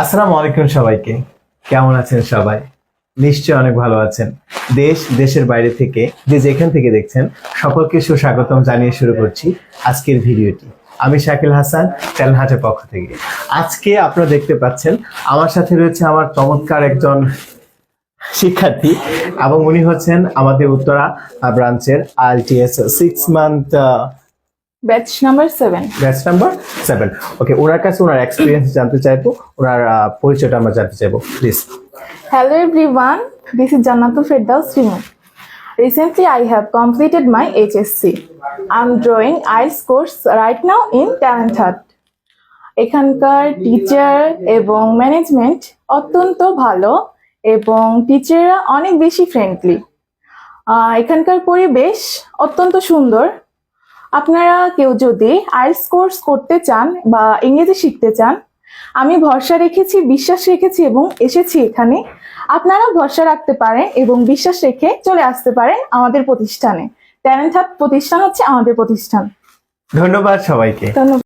আসসালামু আলাইকুম সবাইকে। কেমন আছেন সবাই? নিশ্চয়ই অনেক ভালো আছেন। দেশের বাইরে থেকে যেখান থেকে দেখছেন সকলকে সুস্বাগতম জানিয়ে শুরু করছি আজকের ভিডিওটি। আমি শাকিল হাসান, ট্যালেন্ট হাটের পক্ষ থেকে। আজকে আপনারা দেখতে পাচ্ছেন আমার সাথে রয়েছে আমার চমৎকার একজন শিক্ষার্থী এবং উনি হচ্ছেন আমাদের উত্তরা ব্রাঞ্চের IELTS 6 month batch number 7। Batch number 7। ওকে, ওনার কাছে ওনার এক্সপিরিয়েন্স জানতে চাইবো, ওনার পরিচয়টা আমরা জানতে চাইবো, please. Hello everyone, this is Jannatul Firdaus Rimu. Recently I have completed my HSC. I'm drawing IELTS course right now in Talent Hut. এখানকার টিচার এবং management অত্যন্ত ভালো এবং টিচাররা অনেক বেশি ফ্রেন্ডলি। এখানকার পরিবেশ অত্যন্ত সুন্দর। আপনারা কেউ যদি আইএলটিএস কোর্স করতে চান বা ইংরেজি শিখতে চান, আমি ভরসা রেখেছি, বিশ্বাস রেখেছি এবং এসেছি এখানে। আপনারা ভরসা রাখতে পারেন এবং বিশ্বাস রেখে চলে আসতে পারেন আমাদের প্রতিষ্ঠানে। ট্যালেন্ট হাব প্রতিষ্ঠান হচ্ছে আমাদের প্রতিষ্ঠান। ধন্যবাদ সবাইকে। ধন্যবাদ।